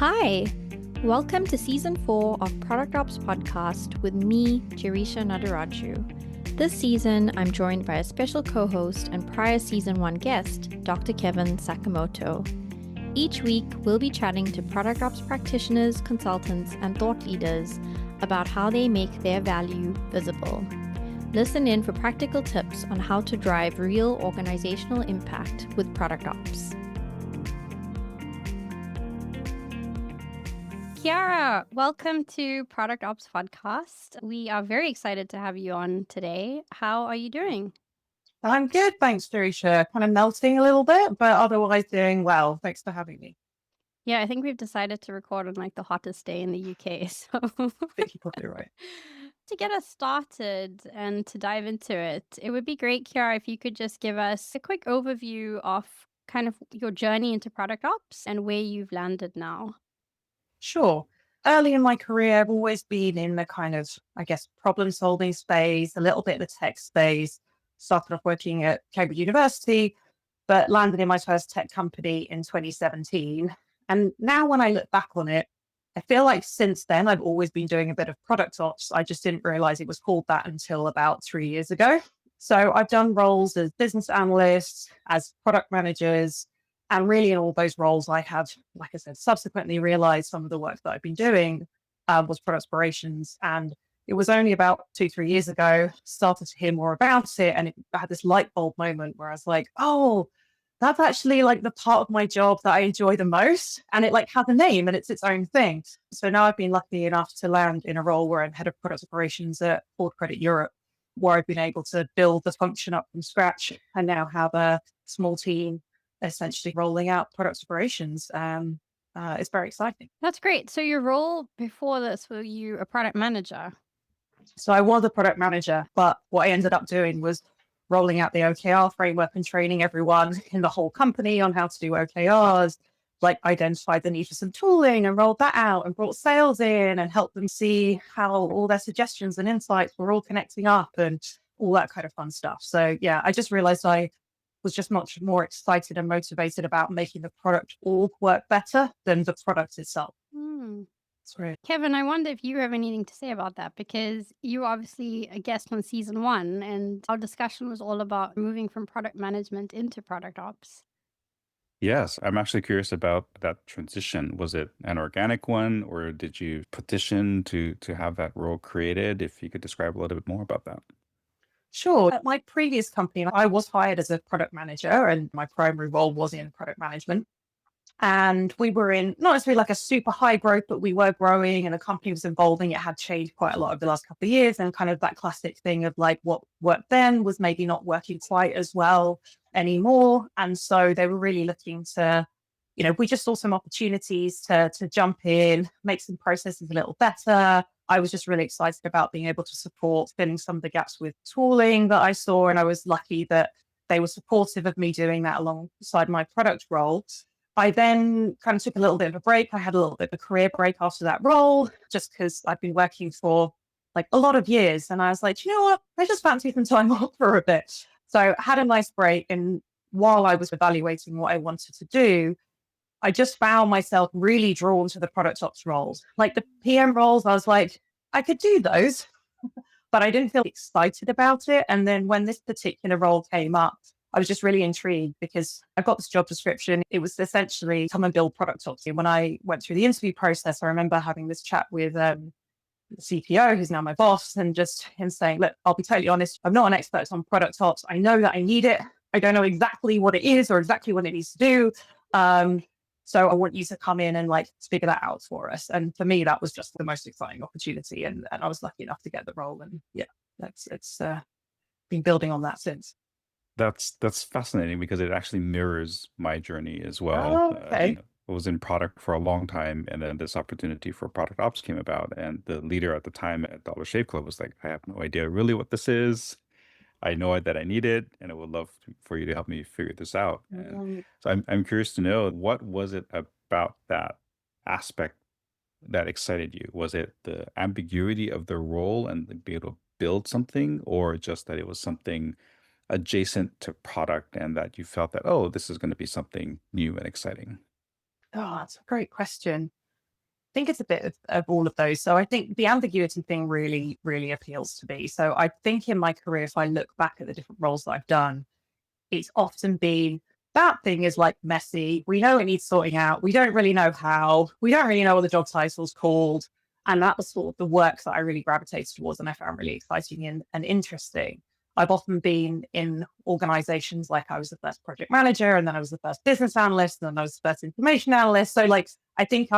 Hi, welcome to Season 4 of Product Ops Podcast with me, Gerisha Nadaraju. This season, I'm joined by a special co-host and prior Season 1 guest, Dr. Kevin Sakamoto. Each week, we'll be chatting to Product Ops practitioners, consultants, and thought leaders about how they make their value visible. Listen in for practical tips on how to drive real organizational impact with Product Ops. Chiara, welcome to Product Ops Podcast. We are very excited to have you on today. How are you doing? I'm good, thanks, Gerisha. Kind of melting a little bit, but otherwise doing well. Thanks for having me. Yeah, I think we've decided to record on the hottest day in the UK. So I think you're probably right. to get us started and to dive into it, it would be great, Chiara, if you could just give us a quick overview of kind of your journey into product ops and where you've landed now. Sure. Early in my career, I've always been in the kind of, problem solving space, a little bit in the tech space. Started off working at Cambridge University, but landed in my first tech company in 2017. And now when I look back on it, I feel like since then, I've always been doing a bit of product ops. I just didn't realize it was called that until about 3 years ago. So I've done roles as business analysts, as product managers, and really in all those roles, I have, like I said, subsequently realized some of the work that I've been doing was product operations. And it was only about 2, 3 years ago, started to hear more about it. And I had this light bulb moment where I was like, oh, that's actually like the part of my job that I enjoy the most. And it like has a name and it's its own thing. So now I've been lucky enough to land in a role where I'm head of product operations at Ford Credit Europe, where I've been able to build the function up from scratch and now have a small team essentially rolling out product operations. It's very exciting. That's great. So your role before this, were you a product manager? So I was a product manager, but what I ended up doing was rolling out the OKR framework and training everyone in the whole company on how to do OKRs, like identified the need for some tooling and rolled that out and brought sales in and helped them see how all their suggestions and insights were all connecting up and all that kind of fun stuff. So yeah, I just realized I was just much more excited and motivated about making the product all work better than the product itself. That's right. Kevin, I wonder if you have anything to say about that, because you were obviously a guest on Season 1 and our discussion was all about moving from product management into product ops. Yes, I'm actually curious about that transition. Was it an organic one, or did you petition to have that role created? If you could describe a little bit more about that. Sure. At my previous company, I was hired as a product manager and my primary role was in product management. And we were in not necessarily like a super high growth, but we were growing and the company was evolving. It had changed quite a lot over the last couple of years. And kind of that classic thing of like what worked then was maybe not working quite as well anymore. And so they were really looking to, we just saw some opportunities to jump in, make some processes a little better. I was just really excited about being able to support filling some of the gaps with tooling that I saw. And I was lucky that they were supportive of me doing that alongside my product role. I then kind of took a little bit of a break. I had a little bit of a career break after that role, just because I've been working for like a lot of years. And I was like, you know what? I just fancy some time off for a bit. So I had a nice break. And while I was evaluating what I wanted to do, I just found myself really drawn to the product ops roles. Like the PM roles, I was like, I could do those, but I didn't feel excited about it. And then when this particular role came up, I was just really intrigued because I got this job description. It was essentially come and build product ops. And when I went through the interview process, I remember having this chat with the CPO, who's now my boss, and just him saying, look, I'll be totally honest, I'm not an expert on product ops. I know that I need it. I don't know exactly what it is or exactly what it needs to do. So I want you to come in and like figure that out for us. And for me, that was just the most exciting opportunity. And I was lucky enough to get the role. And yeah, it's been building on that since. That's fascinating because it actually mirrors my journey as well. Oh, okay. I was in product for a long time, and then this opportunity for product ops came about, and the leader at the time at Dollar Shave Club was like, "I have no idea really what this is. I know that I need it, and I would love for you to help me figure this out." And so I'm curious to know, what was it about that aspect that excited you? Was it the ambiguity of the role and like, being able to build something, or just that it was something adjacent to product and that you felt that, oh, this is going to be something new and exciting? Oh, that's a great question. think it's a bit of all of those. So I think the ambiguity thing really, really appeals to me. So I think in my career, if I look back at the different roles that I've done, it's often been that thing is like messy. We know it needs sorting out. We don't really know how. We don't really know what the job title's called. And that was sort of the work that I really gravitated towards and I found really exciting and interesting. I've often been in organizations like I was the first project manager, and then I was the first business analyst, and then I was the first information analyst. So like I think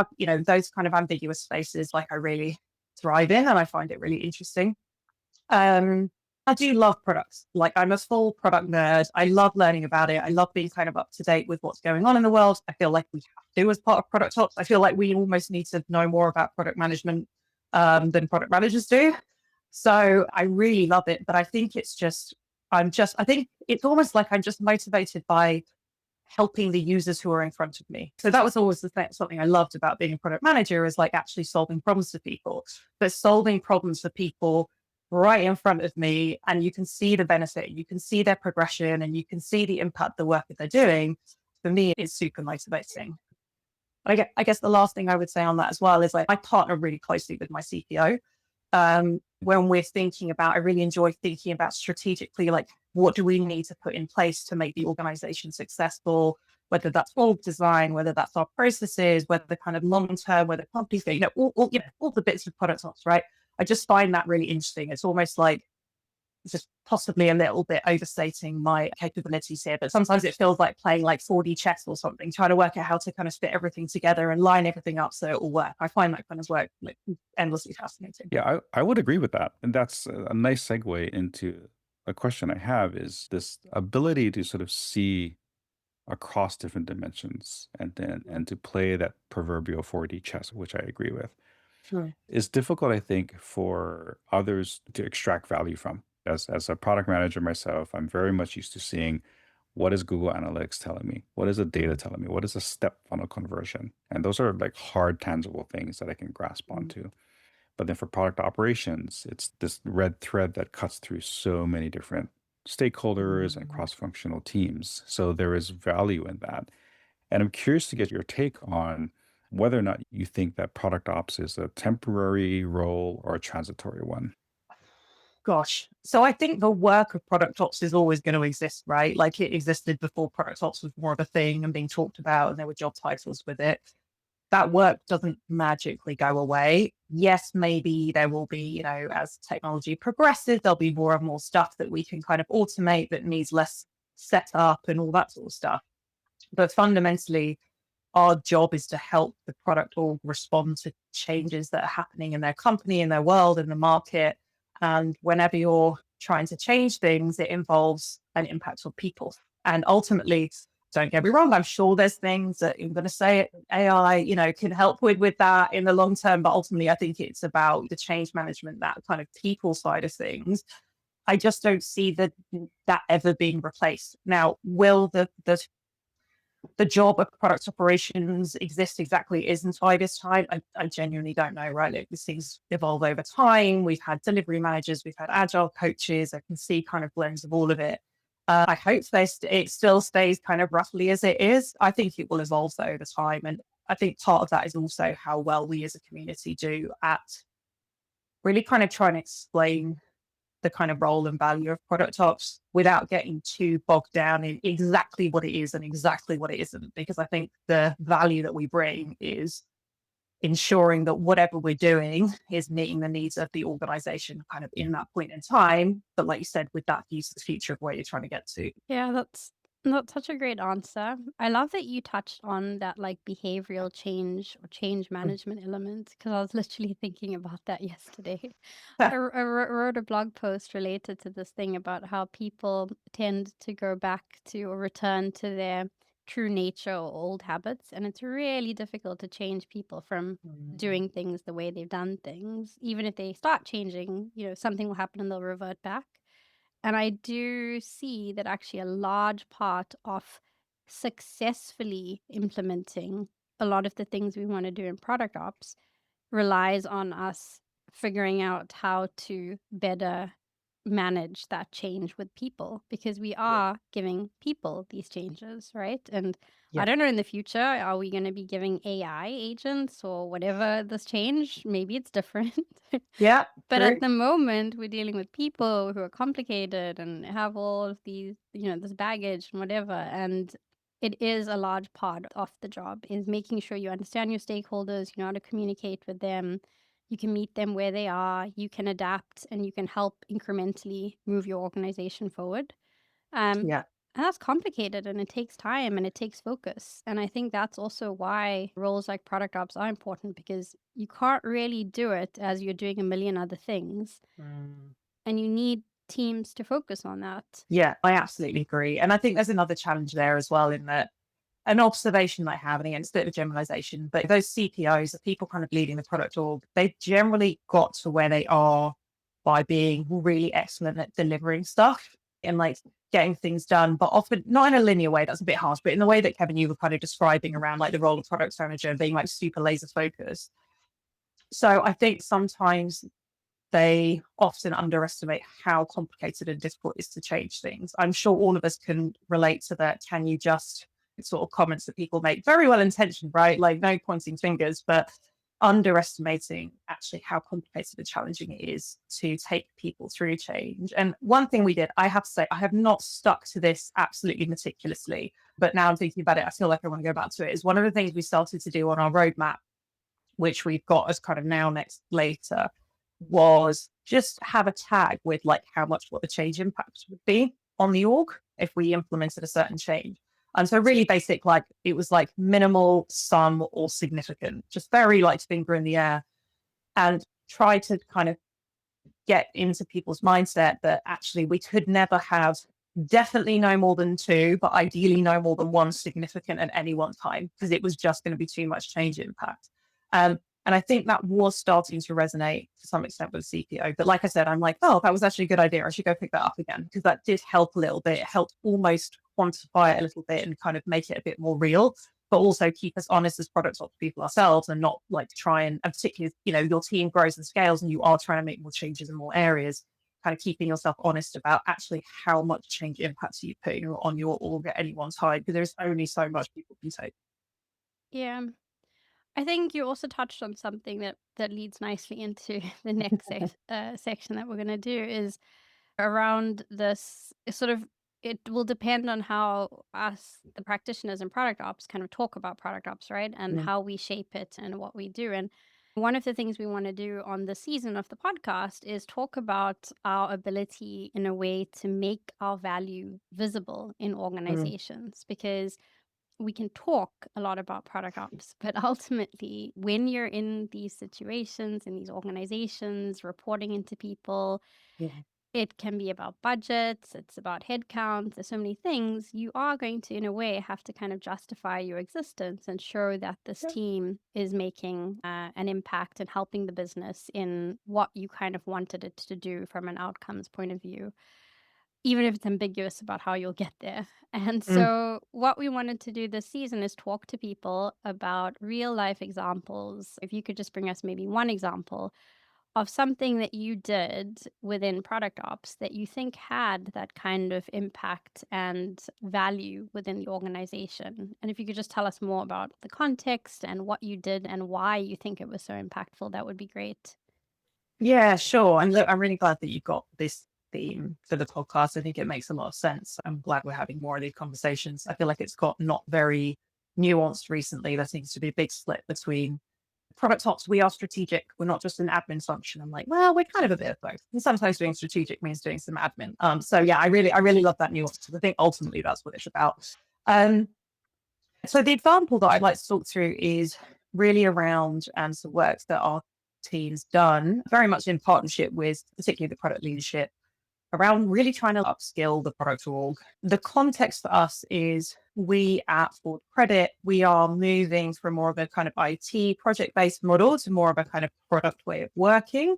those kind of ambiguous spaces like I really thrive in and I find it really interesting. I do love products. Like I'm a full product nerd. I love learning about it. I love being kind of up to date with what's going on in the world. I feel like we have to as part of Product Ops. I feel like we almost need to know more about product management than product managers do. So I really love it. But I think I think it's almost like I'm just motivated by helping the users who are in front of me. So that was always something I loved about being a product manager is like actually solving problems for people, but solving problems for people right in front of me. And you can see the benefit, you can see their progression, and you can see the impact the work that they're doing. For me, it's super motivating. I guess the last thing I would say on that as well is like I partner really closely with my CPO. When we're thinking about, I really enjoy thinking about strategically, like what do we need to put in place to make the organization successful, whether that's org design, whether that's our processes, whether the kind of long-term, whether companies, all the bits of product ops, right? I just find that really interesting. It's almost like just possibly a little bit overstating my capabilities here, but sometimes it feels like playing like 4D chess or something, trying to work out how to kind of fit everything together and line everything up so it will work. I find that kind of work like endlessly fascinating. Yeah, I would agree with that. And that's a nice segue into a question I have is this ability to sort of see across different dimensions and to play that proverbial 4D chess, which I agree with, Sure. is difficult, I think, for others to extract value from. As a product manager myself, I'm very much used to seeing what is Google Analytics telling me? What is the data telling me? What is a step funnel conversion? And those are like hard, tangible things that I can grasp onto. But then for product operations, it's this red thread that cuts through so many different stakeholders and cross-functional teams. So there is value in that. And I'm curious to get your take on whether or not you think that product ops is a temporary role or a transitory one. Gosh. So I think the work of product ops is always going to exist, right? Like it existed before product ops was more of a thing and being talked about, and there were job titles with it. That work doesn't magically go away. Yes, maybe there will be, as technology progresses, there'll be more and more stuff that we can kind of automate that needs less setup and all that sort of stuff. But fundamentally, our job is to help the product org respond to changes that are happening in their company, in their world, in the market. And whenever you're trying to change things, it involves an impact on people. And ultimately, don't get me wrong, I'm sure there's things that I'm going to say AI, can help with that in the long term. But ultimately, I think it's about the change management, that kind of people side of things. I just don't see that ever being replaced. Now, will the job of product operations exist exactly is in 5 years' time? I genuinely don't know, right? Like, these things evolve over time. We've had delivery managers, we've had agile coaches. I can see kind of blends of all of it. I hope it still stays kind of roughly as it is. I think it will evolve though over time. And I think part of that is also how well we as a community do at really kind of trying to explain the kind of role and value of product ops without getting too bogged down in exactly what it is and exactly what it isn't. Because I think the value that we bring is ensuring that whatever we're doing is meeting the needs of the organization kind of in that point in time. But like you said, with that view to the future of where you're trying to get to. Yeah, that's such a great answer. I love that you touched on that like behavioral change or change management element because I was literally thinking about that yesterday. I wrote a blog post related to this thing about how people tend to go back to or return to their true nature or old habits, and it's really difficult to change people from doing things the way they've done things. Even if they start changing, something will happen and they'll revert back. And I do see that actually a large part of successfully implementing a lot of the things we want to do in product ops relies on us figuring out how to better manage that change with people, because we are giving people these changes, right? And I don't know, in the future, are we going to be giving AI agents or whatever this change? Maybe it's different. Yeah. But True. at the moment, we're dealing with people who are complicated and have all of these, this baggage and whatever. And it is a large part of the job is making sure you understand your stakeholders, you know how to communicate with them, you can meet them where they are, you can adapt, and you can help incrementally move your organization forward. Yeah. And that's complicated, and it takes time and it takes focus. And I think that's also why roles like product ops are important, because you can't really do it as you're doing a million other things. And you need teams to focus on that. Yeah, I absolutely agree. And I think there's another challenge there as well, in that an observation I have, and again, it's a bit of a generalization, but those CPOs, the people kind of leading the product org, they've generally got to where they are by being really excellent at delivering stuff and like getting things done, but often not in a linear way, that's a bit harsh, but in the way that Kevin, you were kind of describing around like the role of product manager and being like super laser focused. So I think sometimes they often underestimate how complicated and difficult it is to change things. I'm sure all of us can relate to that. Can you just sort of comments that people make, very well intentioned, right? Like no pointing fingers, but underestimating actually how complicated and challenging it is to take people through change. And one thing we did, I have to say, I have not stuck to this absolutely meticulously, but now I'm thinking about it, I feel like I want to go back to it, is one of the things we started to do on our roadmap, which we've got as kind of now, next, later, was just have a tag with like how much, what the change impact would be on the org if we implemented a certain change. And so really basic, like it was like minimal, some, or significant, just very like finger in the air, and try to kind of get into people's mindset that actually we could never have, definitely no more than two, but ideally no more than one significant at any one time, because it was just going to be too much change impact. And I think that was starting to resonate to some extent with CPO. But like I said, I'm like, oh, that was actually a good idea. I should go pick that up again, because that did help a little bit. It helped almost quantify it a little bit and kind of make it a bit more real, but also keep us honest as product ops people ourselves, and not like try and particularly, your team grows and scales and you are trying to make more changes in more areas, kind of keeping yourself honest about actually how much change impacts you put on your org at any one time, because there's only so much people can take. Yeah. I think you also touched on something that leads nicely into the next section that we're going to do, is around this sort of, it will depend on how us, the practitioners in product ops, kind of talk about product ops, right? And how we shape it and what we do. And one of the things we want to do on the season of the podcast is talk about our ability in a way to make our value visible in organizations, because we can talk a lot about product ops, but ultimately, when you're in these situations, in these organizations, reporting into people, it can be about budgets, it's about headcounts, there's so many things. You are going to, in a way, have to kind of justify your existence and show that this team is making an impact and helping the business in what you kind of wanted it to do from an outcomes point of view, even if it's ambiguous about how you'll get there. And so what we wanted to do this season is talk to people about real life examples. If you could just bring us maybe one example of something that you did within product ops that you think had that kind of impact and value within the organization. And if you could just tell us more about the context and what you did and why you think it was so impactful, that would be great. Yeah, sure. And look, I'm really glad that you got this theme for the podcast. I think it makes a lot of sense. I'm glad we're having more of these conversations. I feel like it's got not very nuanced recently. There seems to be a big split between product ops. We are strategic. We're not just an admin function. I'm like, well, we're kind of a bit of both. And sometimes doing strategic means doing some admin. So yeah, I really love that nuance, because I think ultimately that's what it's about. So the example that I'd like to talk through is really around some work that our team's done, very much in partnership with particularly the product leadership, around really trying to upskill the product org. The context for us is we at Ford Credit, we are moving from more of a kind of IT project-based model to more of a kind of product way of working,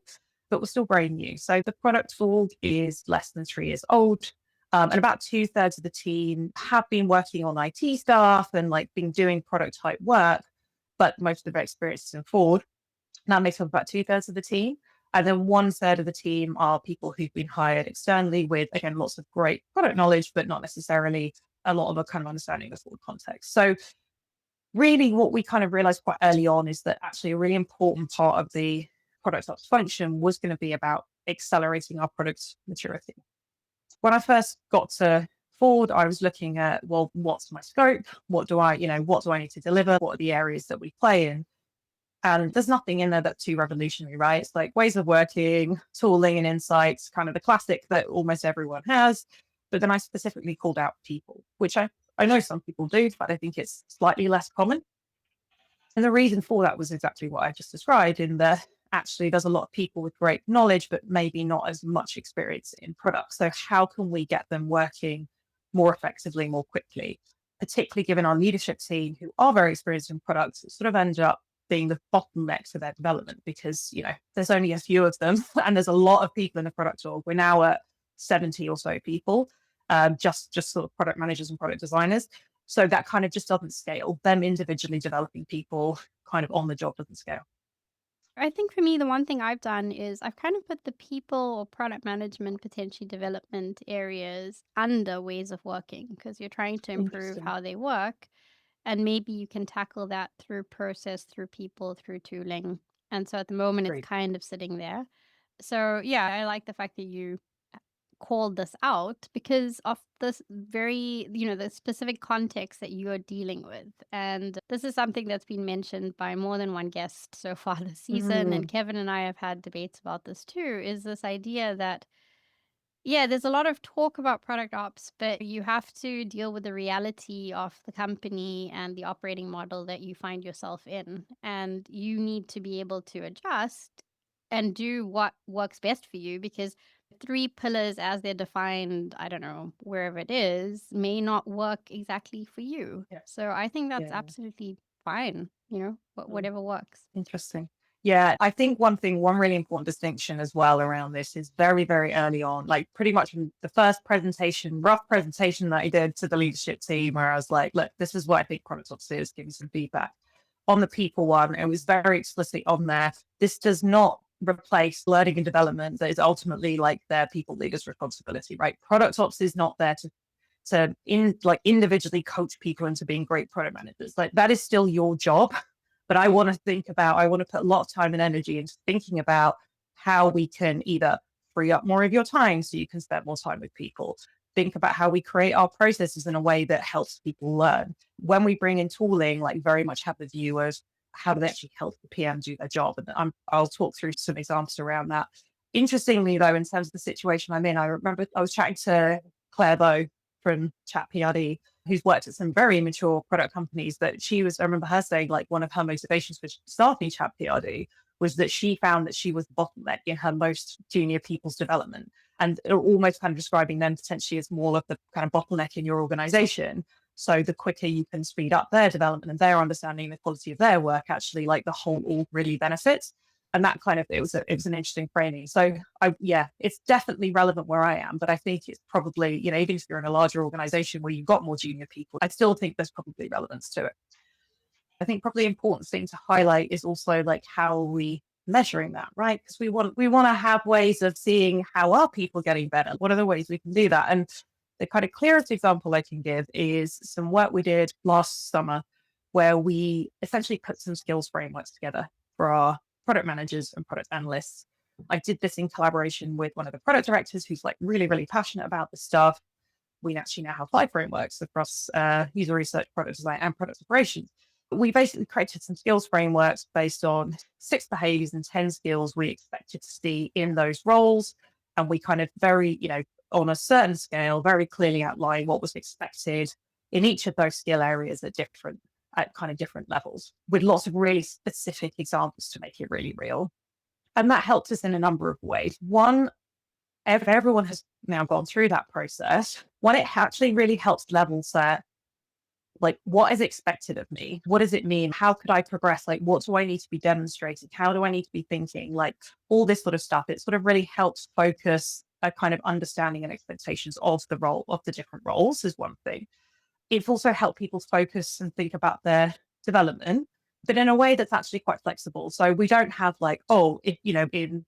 but we're still very new. So the product org is less than 3 years old. And about 2/3 of the team have been working on IT stuff and like been doing product type work, but most of their experience is in Ford. That makes up about 2/3 of the team. And then 1/3 of the team are people who've been hired externally with, again, lots of great product knowledge, but not necessarily a lot of a kind of understanding of the full context. So really what we kind of realized quite early on is that actually a really important part of the product ops function was going to be about accelerating our product maturity. When I first got to Ford, I was looking at, well, what's my scope? What do I need to deliver? What are the areas that we play in? And there's nothing in there that's too revolutionary, right? It's like ways of working, tooling and insights, kind of the classic that almost everyone has. But then I specifically called out people, which I know some people do, but I think it's slightly less common. And the reason for that was exactly what I just described, in that actually there's a lot of people with great knowledge, but maybe not as much experience in products. So how can we get them working more effectively, more quickly, particularly given our leadership team who are very experienced in products, it sort of ends up being the bottleneck to their development because, there's only a few of them and there's a lot of people in the product org. We're now at 70 or so people, just sort of product managers and product designers. So that kind of just doesn't scale. Them individually developing people kind of on the job doesn't scale. I think for me, the one thing I've done is I've kind of put the people or product management, potentially development areas under ways of working because you're trying to improve how they work. And maybe you can tackle that through process, through people, through tooling. And so at the moment, Great. it's kind of sitting there. So yeah, I like the fact that you called this out because of this very, the specific context that you are dealing with. And this is something that's been mentioned by more than one guest so far this season. And Kevin and I have had debates about this too, is this idea that, yeah, there's a lot of talk about product ops, but you have to deal with the reality of the company and the operating model that you find yourself in. And you need to be able to adjust and do what works best for you because 3 pillars as they're defined, I don't know, wherever it is, may not work exactly for you. Yeah. So I think that's Yeah. absolutely fine, whatever works. Interesting. Yeah, I think one really important distinction as well around this is very, very early on, like pretty much in the first rough presentation that I did to the leadership team, where I was like, look, this is what I think product ops is, give me some feedback. On the people one, it was very explicitly on there. This does not replace learning and development that is ultimately like their people leaders' responsibility, right? Product ops is not there to individually coach people into being great product managers. Like that is still your job. But I want to put a lot of time and energy into thinking about how we can either free up more of your time so you can spend more time with people. Think about how we create our processes in a way that helps people learn. When we bring in tooling, like very much have the view as how do they actually help the PM do their job? And I'll talk through some examples around that. Interestingly, though, in terms of the situation I'm in, I remember I was chatting to Claire Bow from Chat PRD, who's worked at some very mature product companies, that I remember her saying like one of her motivations for starting Chat PRD was that she found that she was bottleneck in her most junior people's development, and almost kind of describing them potentially as more of the kind of bottleneck in your organization. So the quicker you can speed up their development and their understanding the quality of their work, actually like the whole all really benefits. And that kind of, it was an interesting framing. So it's definitely relevant where I am, but I think it's probably, even if you're in a larger organization where you've got more junior people, I still think there's probably relevance to it. I think probably important thing to highlight is also like how are we measuring that, right? Because we want to have ways of seeing how are people getting better. What are the ways we can do that? And the kind of clearest example I can give is some work we did last summer where we essentially put some skills frameworks together for our product managers and product analysts. I did this in collaboration with one of the product directors who's like really, really passionate about this stuff. We actually now have 5 frameworks across user research, product design, and product operations. We basically created some skills frameworks based on 6 behaviors and 10 skills we expected to see in those roles. And we kind of very, on a certain scale, very clearly outline what was expected in each of those skill areas at kind of different levels, with lots of really specific examples to make it really real. And that helped us in a number of ways. One, if everyone has now gone through that process, it actually really helps level set, like, what is expected of me? What does it mean? How could I progress? Like, what do I need to be demonstrating? How do I need to be thinking? Like, all this sort of stuff. It sort of really helps focus a kind of understanding and expectations of the role, of the different roles is one thing. It's also helped people focus and think about their development, but in a way that's actually quite flexible. So we don't have like, in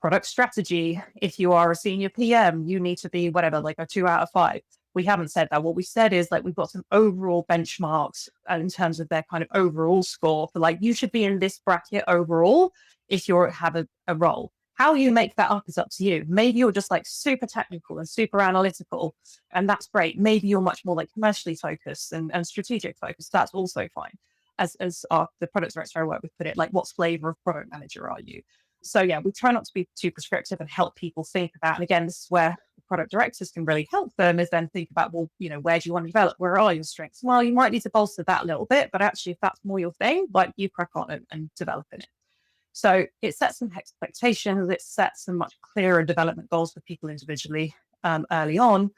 Product strategy, if you are a senior PM, you need to be whatever, like a 2 out of 5. We haven't said that. What we said is like we've got some overall benchmarks in terms of their kind of overall score for like you should be in this bracket overall if you have a role. How you make that up is up to you. Maybe you're just like super technical and super analytical, and that's great. Maybe you're much more like commercially focused and strategic focused. That's also fine. As the product director I work with put it, like what flavor of product manager are you? So yeah, we try not to be too prescriptive and help people think about, and again, this is where the product directors can really help them, is then think about, well, you know, where do you want to develop? Where are your strengths? Well, you might need to bolster that a little bit, but actually if that's more your thing, like you crack on and develop in it. So it sets some expectations, it sets some much clearer development goals for people individually early on,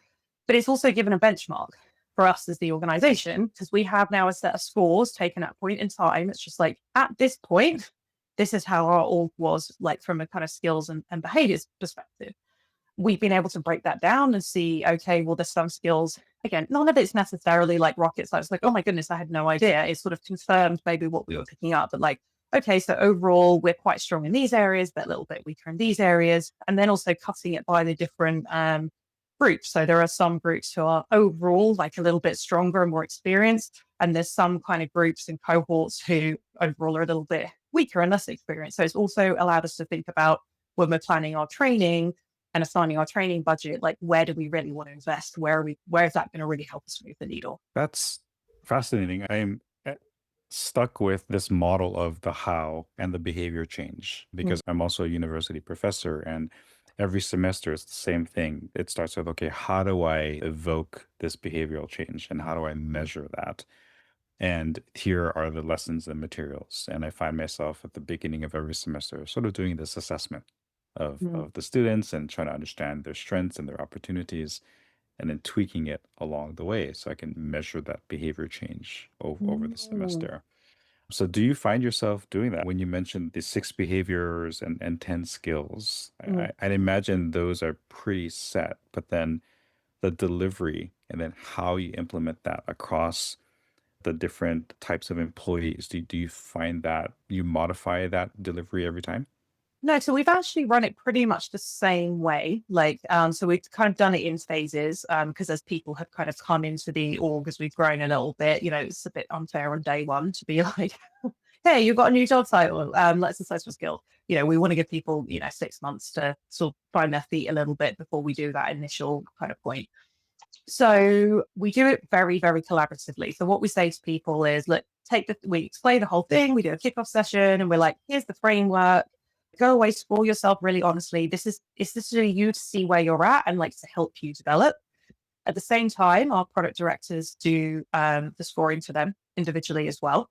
but it's also given a benchmark for us as the organization, because we have now a set of scores taken at a point in time. It's just like, at this point, this is how our org was, like from a kind of skills and behaviors perspective. We've been able to break that down and see, okay, well, there's some skills, again, none of it's necessarily like rocket science, like, oh my goodness, I had no idea. It's sort of confirmed maybe what we were picking up, but like, okay, so overall, we're quite strong in these areas, but a little bit weaker in these areas. And then also cutting it by the different groups. So there are some groups who are overall like a little bit stronger and more experienced. And there's some kind of groups and cohorts who overall are a little bit weaker and less experienced. So it's also allowed us to think about when we're planning our training and assigning our training budget, like where do we really want to invest? Where is that going to really help us move the needle? That's fascinating. I'm stuck with this model of the how and the behavior change because I'm also a university professor, and every semester it's the same thing. It starts with, okay, how do I evoke this behavioral change and how do I measure that? And here are the lessons and materials. And I find myself at the beginning of every semester sort of doing this assessment of the students and trying to understand their strengths and their opportunities, and then tweaking it along the way so I can measure that behavior change over the semester. So do you find yourself doing that when you mentioned the 6 behaviors and 10 skills? I'd imagine those are pretty set, but then the delivery and then how you implement that across the different types of employees, do you find that you modify that delivery every time? No, so we've actually run it pretty much the same way. Like, so we've kind of done it in phases because as people have kind of come into the org as we've grown a little bit, you know, it's a bit unfair on day one to be like, hey, you've got a new job title, let's assess your skill. You know, we want to give people, you know, 6 months to sort of find their feet a little bit before we do that initial kind of point. So we do it very, very collaboratively. So what we say to people is, look, we explain the whole thing, we do a kickoff session, and we're like, here's the framework. Go away, score yourself really honestly. This is really you to see where you're at and like to help you develop. At the same time, our product directors do the scoring for them individually as well.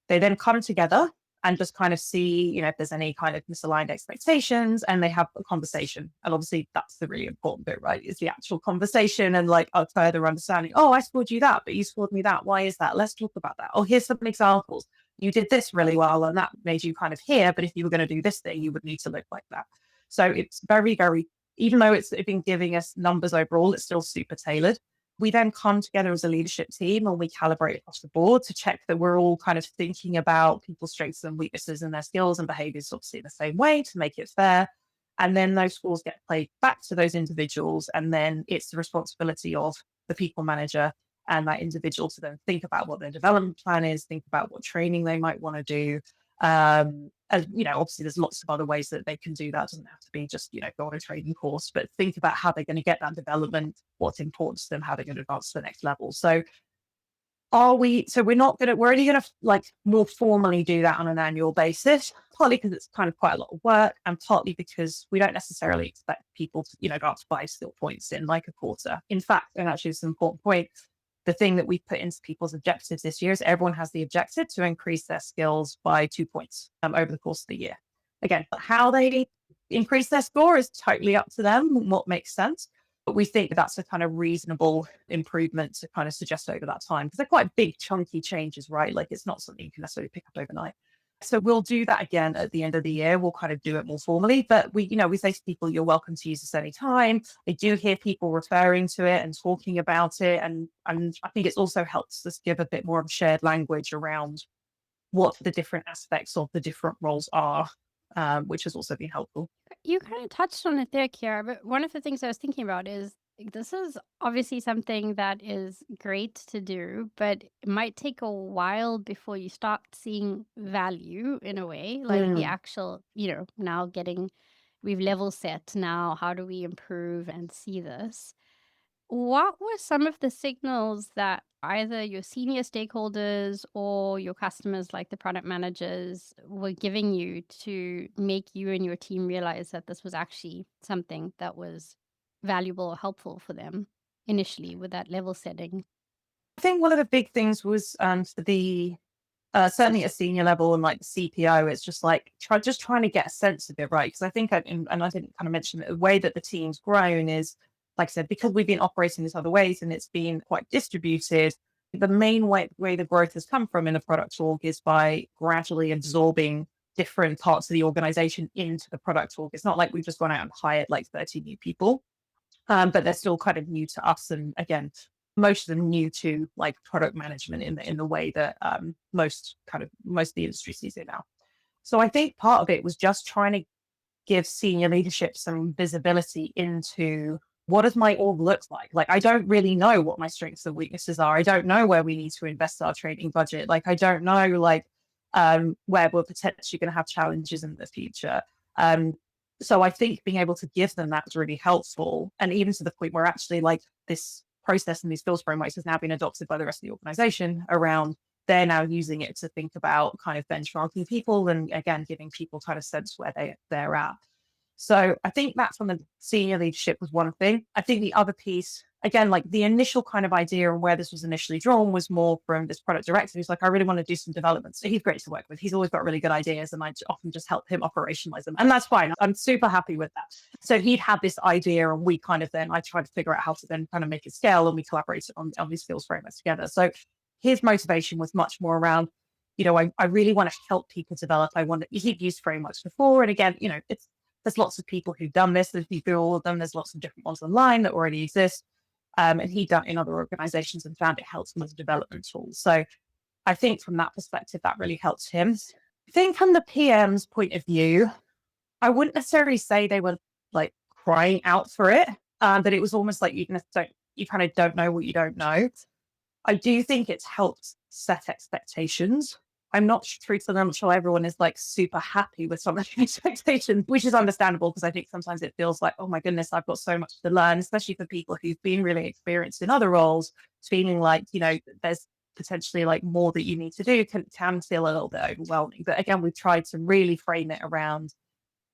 They then come together and just kind of see, you know, if there's any kind of misaligned expectations, and they have a conversation. And obviously that's the really important bit, right? Is the actual conversation and like a further understanding. Oh, I scored you that, but you scored me that. Why is that? Let's talk about that. Oh, here's some examples. You did this really well, and that made you kind of here, but if you were going to do this thing, you would need to look like that. So it's very, very, even though it's been giving us numbers overall, it's still super tailored. We then come together as a leadership team and we calibrate across the board to check that we're all kind of thinking about people's strengths and weaknesses and their skills and behaviors, obviously in the same way to make it fair. And then those scores get played back to those individuals. And then it's the responsibility of the people manager and that individual to then think about what their development plan is, think about what training they might want to do. As you know, obviously there's lots of other ways that they can do that. It doesn't have to be just, you know, go on a training course, but think about how they're going to get that development, what's important to them, how they're going to advance to the next level. So we're only going to like more formally do that on an annual basis, partly because it's kind of quite a lot of work, and partly because we don't necessarily expect people to, you know, go up to 5 skill points in like a quarter. In fact, and actually it's an important point, the thing that we've put into people's objectives this year is everyone has the objective to increase their skills by 2 points over the course of the year. Again, how they increase their score is totally up to them and what makes sense. But we think that's a kind of reasonable improvement to kind of suggest over that time, because they're quite big, chunky changes, right? Like it's not something you can necessarily pick up overnight. So we'll do that again at the end of the year. We'll kind of do it more formally, but we say to people, you're welcome to use this anytime. I do hear people referring to it and talking about it. And I think it's also helps us give a bit more of a shared language around what the different aspects of the different roles are, which has also been helpful. You kind of touched on it there, Kiara, but one of the things I was thinking about is this is obviously something that is great to do, but it might take a while before you start seeing value in a way, like the actual, now we've level set now. How do we improve and see this? What were some of the signals that either your senior stakeholders or your customers, like the product managers, were giving you to make you and your team realize that this was actually something that was valuable or helpful for them initially with that level setting? I think one of the big things was the certainly at senior level and like the CPO, it's just like trying to get a sense of it, right? Because I think, and I didn't kind of mention it, the way that the team's grown is, like I said, because we've been operating this other ways and it's been quite distributed. The main way the growth has come from in the product org is by gradually absorbing different parts of the organization into the product org. It's not like we've just gone out and hired like 30 new people, but they're still kind of new to us. And again, most of them new to like product management in the way that most of the industry sees it now. So I think part of it was just trying to give senior leadership some visibility into what does my org look like? Like, I don't really know what my strengths and weaknesses are. I don't know where we need to invest our training budget. Like, I don't know, like, where we're potentially going to have challenges in the future. So I think being able to give them that was really helpful. And even to the point where actually like this process and these skills frameworks has now been adopted by the rest of the organization around they're now using it to think about kind of benchmarking people and again giving people kind of sense where they're at. So I think that from the senior leadership was one thing. I think the other piece, again, like the initial kind of idea and where this was initially drawn was more from this product director who's like, I really want to do some development. So he's great to work with. He's always got really good ideas and I often just help him operationalize them. And that's fine. I'm super happy with that. So he'd had this idea and we kind of I tried to figure out how to then kind of make it scale and we collaborated on these skills frameworks together. So his motivation was much more around, I really want to help people develop. He'd used frameworks before. And again, there's lots of people who've done this. There's people all of them. There's lots of different ones online that already exist. And he'd done it in other organizations and found it helps him as a development tool. So I think from that perspective, that really helps him. I think from the PM's point of view, I wouldn't necessarily say they were like crying out for it, but it was almost like you kind of don't know what you don't know. I do think it's helped set expectations. I'm not truthfully, I'm not sure everyone is like super happy with some of the expectations, which is understandable because I think sometimes it feels like, oh my goodness, I've got so much to learn, especially for people who've been really experienced in other roles, feeling like, there's potentially like more that you need to do can feel a little bit overwhelming. But again, we've tried to really frame it around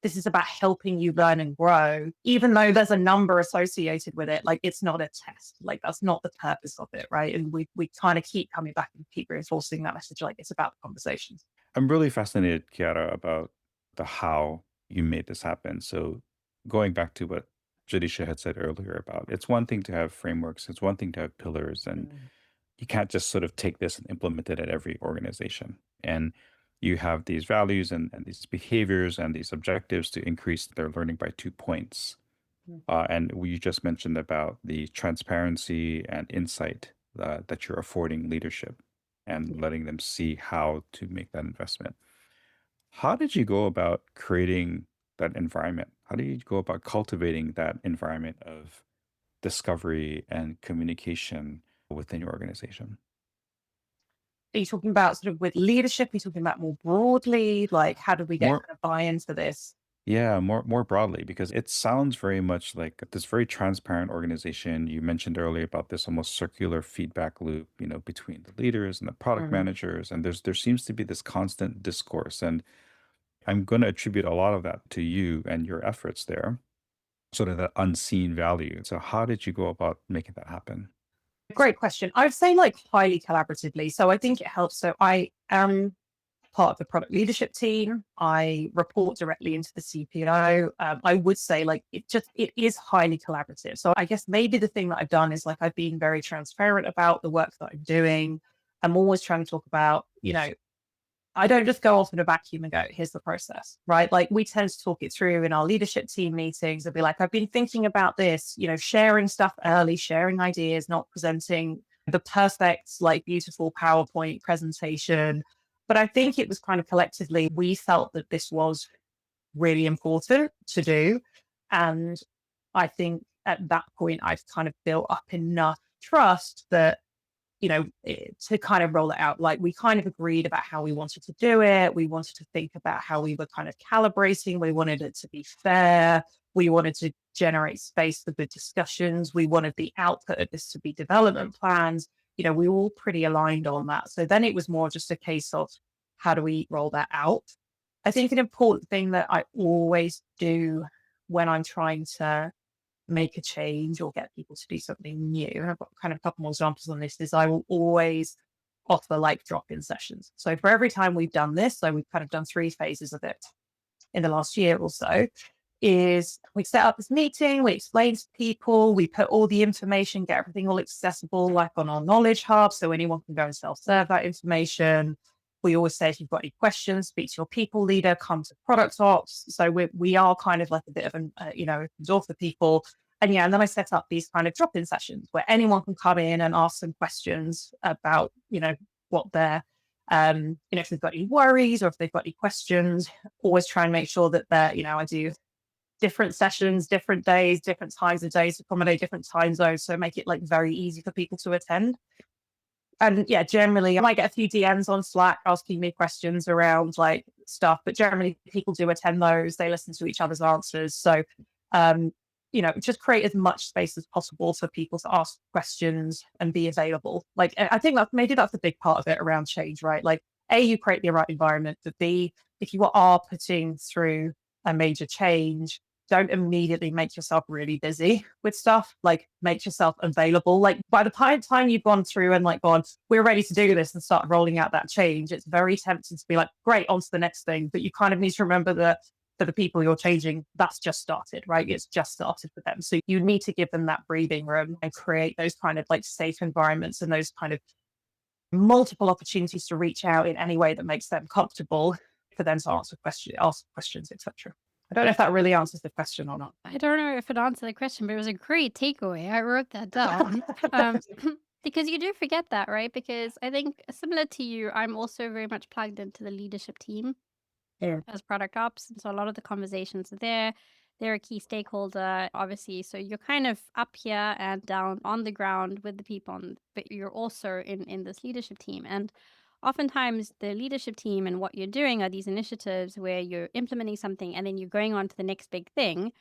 this is about helping you learn and grow, even though there's a number associated with it. Like it's not a test. Like that's not the purpose of it, right? And we kind of keep coming back and keep reinforcing that message. Like it's about the conversations. I'm really fascinated, Chiara, about the how you made this happen. So going back to what Jadisha had said earlier about it's one thing to have frameworks, it's one thing to have pillars, and you can't just sort of take this and implement it at every organization. And you have these values and these behaviors and these objectives to increase their learning by 2 points. And you just mentioned about the transparency and insight that you're affording leadership and letting them see how to make that investment. How did you go about creating that environment? How do you go about cultivating that environment of discovery and communication within your organization? Are you talking about sort of with leadership? Are you talking about more broadly? Like how do we get More, kind of buy into this? yeah, more broadly, because it sounds very much like this very transparent organization. You mentioned earlier about this almost circular feedback loop, between the leaders and the product managers, and there seems to be this constant discourse, and I'm going to attribute a lot of that to you and your efforts there, sort of that unseen value. So, how did you go about making that happen? Great question. I would say like highly collaboratively. So I think it helps. So I am part of the product leadership team. I report directly into the CPO. I would say like it is highly collaborative. So I guess maybe the thing that I've done is like I've been very transparent about the work that I'm doing. I'm always trying to talk about, I don't just go off in a vacuum and go, here's the process, right? Like we tend to talk it through in our leadership team meetings and be like, I've been thinking about this, sharing stuff early, sharing ideas, not presenting the perfect, like beautiful PowerPoint presentation. But I think it was kind of collectively, we felt that this was really important to do. And I think at that point, I've kind of built up enough trust that, to kind of roll it out. Like, we kind of agreed about how we wanted to do it. We wanted to think about how we were kind of calibrating. We wanted it to be fair. We wanted to generate space for good discussions. We wanted the output of this to be development plans. We were all pretty aligned on that. So then it was more just a case of, how do we roll that out? I think an important thing that I always do when I'm trying to make a change or get people to do something new, and I've got kind of a couple more examples on this, is I will always offer like drop-in sessions. So for every time we've done this, so we've kind of done 3 phases of it in the last year or so, is we set up this meeting, we explain to people, we put all the information, get everything all accessible, like on our knowledge hub, so anyone can go and self-serve that information. We always say, if you've got any questions, speak to your people leader, come to product ops. So we are kind of like a bit of an, open door for people. And and then I set up these kind of drop-in sessions where anyone can come in and ask some questions about, what they're, if they've got any worries or if they've got any questions. Always try and make sure that they're, I do different sessions, different days, different times of days, accommodate different time zones. So make it like very easy for people to attend. And generally I might get a few DMs on Slack asking me questions around like stuff, but generally people do attend those. They listen to each other's answers. So, just create as much space as possible for people to ask questions and be available. Like, I think that's the big part of it around change, right? Like, A, you create the right environment, but B, if you are putting through a major change, don't immediately make yourself really busy with stuff. Like, make yourself available. Like, by the time you've gone through and like gone, we're ready to do this and start rolling out that change, it's very tempting to be like, great, on to the next thing. But you kind of need to remember that for the people you're changing, that's just started, right? It's just started for them. So you need to give them that breathing room and create those kind of like safe environments and those kind of multiple opportunities to reach out in any way that makes them comfortable for them to ask questions, etc. I don't know if that really answers the question or not. I don't know if it answered the question, but it was a great takeaway. I wrote that down. Because you do forget that, right? Because I think similar to you, I'm also very much plugged into the leadership team as product ops. And so a lot of the conversations are there. They're a key stakeholder, obviously. So you're kind of up here and down on the ground with the people, but you're also in this leadership team. And oftentimes the leadership team and what you're doing are these initiatives where you're implementing something and then you're going on to the next big thing.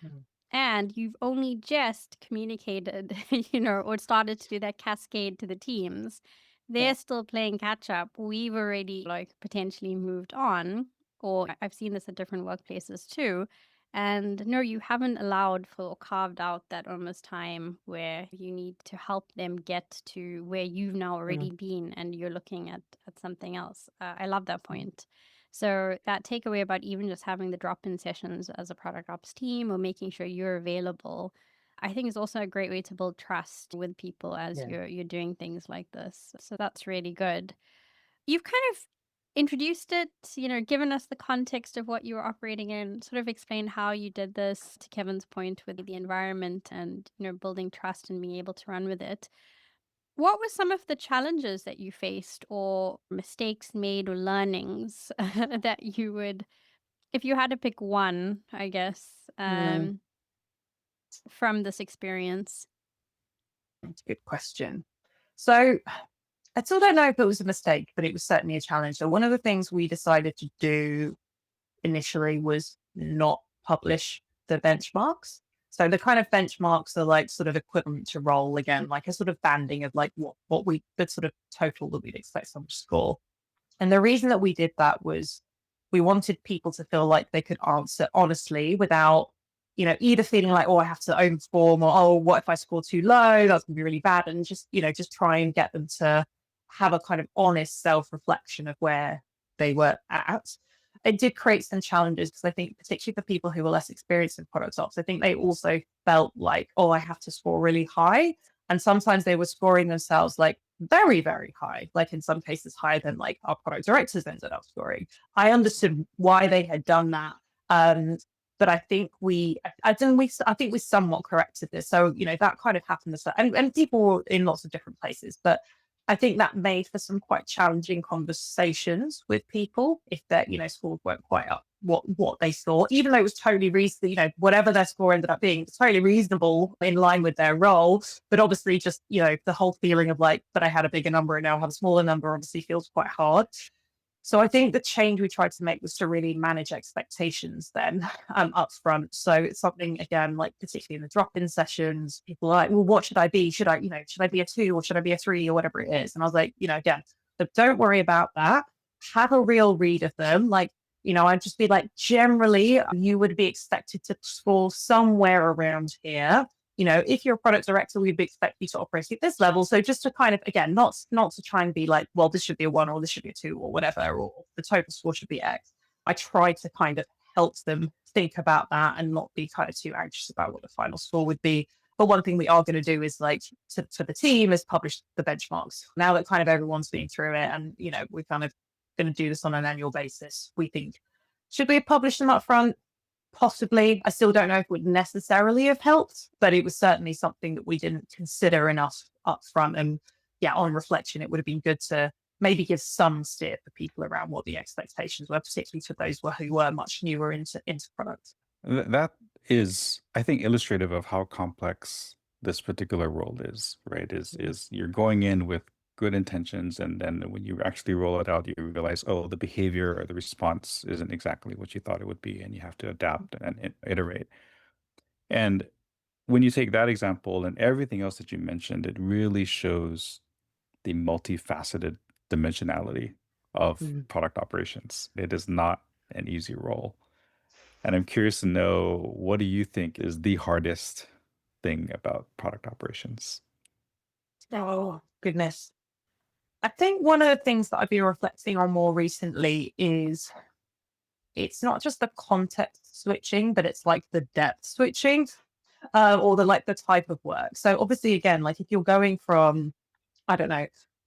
And you've only just communicated, or started to do that cascade to the teams. They're still playing catch up. We've already potentially moved on, or I've seen this at different workplaces too. And no, you haven't allowed for or carved out that almost time where you need to help them get to where you've now already been and you're looking at something else. I love that point. So that takeaway about even just having the drop-in sessions as a product ops team or making sure you're available, I think is also a great way to build trust with people as you're doing things like this. So that's really good. You've kind of introduced it, given us the context of what you were operating in, sort of explained how you did this, to Kevin's point with the environment and, building trust and being able to run with it. What were some of the challenges that you faced or mistakes made or learnings that you would, if you had to pick one, I guess, from this experience? That's a good question. So I still don't know if it was a mistake, but it was certainly a challenge. So one of the things we decided to do initially was not publish the benchmarks. So the kind of benchmarks are like sort of equivalent to roll, again, like a sort of banding of like the sort of total that we'd expect someone to score. And the reason that we did that was we wanted people to feel like they could answer honestly without, either feeling like, oh, I have to overperform, or, oh, what if I score too low? That's going to be really bad. And just, just try and get them to have a kind of honest self-reflection of where they were at. It did create some challenges because I think particularly for people who were less experienced in product ops, I think they also felt like, oh, I have to score really high. And sometimes they were scoring themselves like very, very high, like in some cases higher than like our product directors ended up scoring. I understood why they had done that. But I think we somewhat corrected this. So, that kind of happened. And people were in lots of different places, but I think that made for some quite challenging conversations with people if their, scores weren't quite up what they thought, even though it was totally reasonable, whatever their score ended up being, it's totally reasonable in line with their role. But obviously just, the whole feeling of like, but I had a bigger number and now I have a smaller number obviously feels quite hard. So I think the change we tried to make was to really manage expectations then up front. So it's something, again, like particularly in the drop-in sessions, people are like, well, what should I be? Should I be a 2 or should I be a 3 or whatever it is? And I was like, again, but don't worry about that. Have a real read of them. Like, I'd just be like, generally, you would be expected to score somewhere around here. If you're a product director, we'd expect you to operate at this level. So just to kind of, again, not to try and be like, well, this should be a 1 or this should be a 2 or whatever, or the total score should be X. I try to kind of help them think about that and not be kind of too anxious about what the final score would be. But one thing we are going to do is like to the team is publish the benchmarks. Now that kind of everyone's been through it and, we're kind of going to do this on an annual basis, we think, should we have published them up front? Possibly. I still don't know if it would necessarily have helped, but it was certainly something that we didn't consider enough up front. And yeah, on reflection, it would have been good to maybe give some steer for people around what the expectations were, particularly to those who were much newer into product. That is, I think, illustrative of how complex this particular role is, right? Is you're going in with good intentions, and then when you actually roll it out, you realize, oh, the behavior or the response isn't exactly what you thought it would be, and you have to adapt and iterate. And when you take that example and everything else that you mentioned, it really shows the multifaceted dimensionality of product operations. It is not an easy role. And I'm curious to know, what do you think is the hardest thing about product operations? Oh, goodness. I think one of the things that I've been reflecting on more recently is it's not just the context switching, but it's like the depth switching, or the type of work. So obviously, again, like if you're going from, I don't know,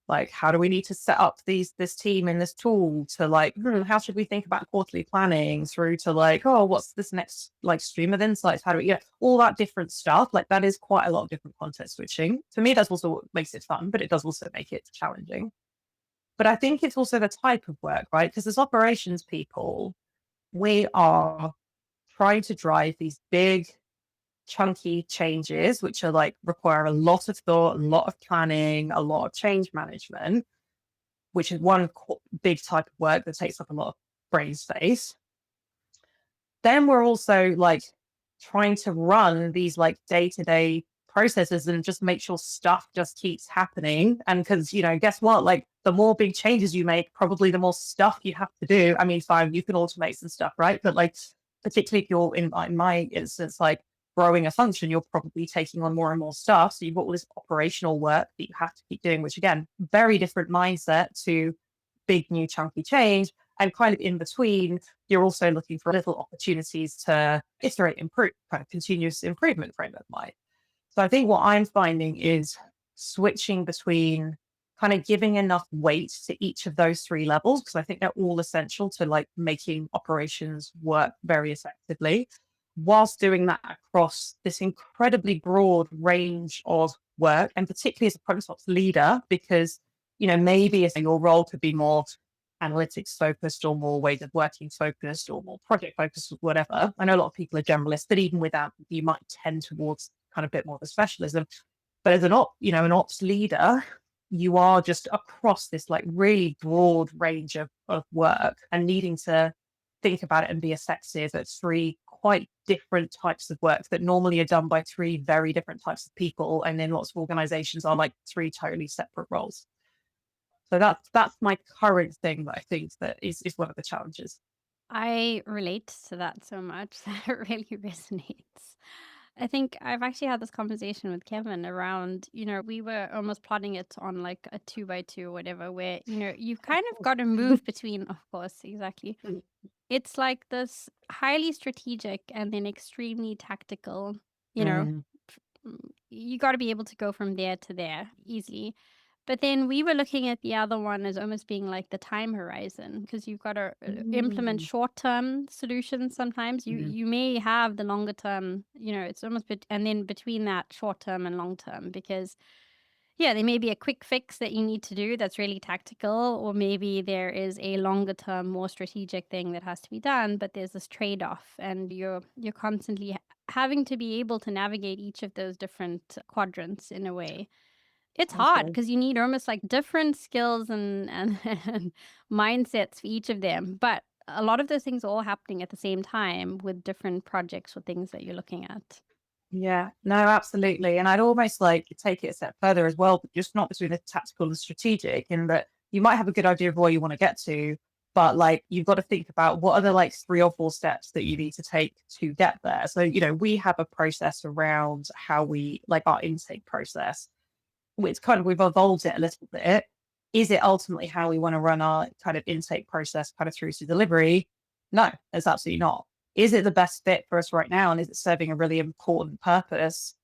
like how do we need to set up this team in this tool to like, how should we think about quarterly planning, through to like, oh, what's this next like stream of insights? How do we, all that different stuff. Like that is quite a lot of different context switching. For me, that's also what makes it fun, but it does also make it challenging. But I think it's also the type of work, right? Because as operations people, we are trying to drive these big, chunky changes, which are like require a lot of thought, a lot of planning, a lot of change management, which is one big type of work that takes up a lot of brain space. Then we're also like trying to run these like day-to-day processes and just make sure stuff just keeps happening. And because, guess what? Like the more big changes you make, probably the more stuff you have to do. I mean, fine, you can automate some stuff, right? But like, particularly if you're in my instance, like growing a function, you're probably taking on more and more stuff. So you've got all this operational work that you have to keep doing, which again, very different mindset to big, new, chunky change. And kind of in between, you're also looking for little opportunities to iterate, improve, kind of continuous improvement framework might. So I think what I'm finding is switching between kind of giving enough weight to each of those 3 levels, because I think they're all essential to like making operations work very effectively, whilst doing that across this incredibly broad range of work, and particularly as a product ops leader, because, maybe your role could be more analytics focused or more ways of working focused or more project focused, whatever. I know a lot of people are generalists, but even with that, you might tend towards kind of a bit more of a specialism. But as an ops leader, you are just across this like really broad range of work and needing to think about it and be effective at 3 quite different types of work that normally are done by 3 very different types of people. And then lots of organizations are like 3 totally separate roles. So that's my current thing that I think that is one of the challenges. I relate to that so much that it really resonates. I think I've actually had this conversation with Kevin around, we were almost plotting it on like a 2x2 or whatever, where, you've kind of got to move between, of course, exactly. It's like this highly strategic and then extremely tactical, you got to be able to go from there to there easily. But then we were looking at the other one as almost being like the time horizon, because you've got to implement short-term solutions sometimes. You may have the longer term, it's almost and then between that short-term and long-term, because Yeah, there may be a quick fix that you need to do that's really tactical, or maybe there is a longer term, more strategic thing that has to be done, but there's this trade-off, and you're constantly having to be able to navigate each of those different quadrants in a way. It's hard Totally. because you need almost like different skills and mindsets for each of them, but a lot of those things are all happening at the same time with different projects or things that you're looking at. Yeah, no, absolutely. And I'd almost like take it a step further as well, but just not between the tactical and strategic, in that you might have a good idea of where you want to get to, but like you've got to think about what are the like 3 or 4 steps that you need to take to get there. So, we have a process around how we like our intake process. It's kind of, we've evolved it a little bit. Is it ultimately how we want to run our kind of intake process kind of through to delivery? No, it's absolutely not. Is it the best fit for us right now? And is it serving a really important purpose?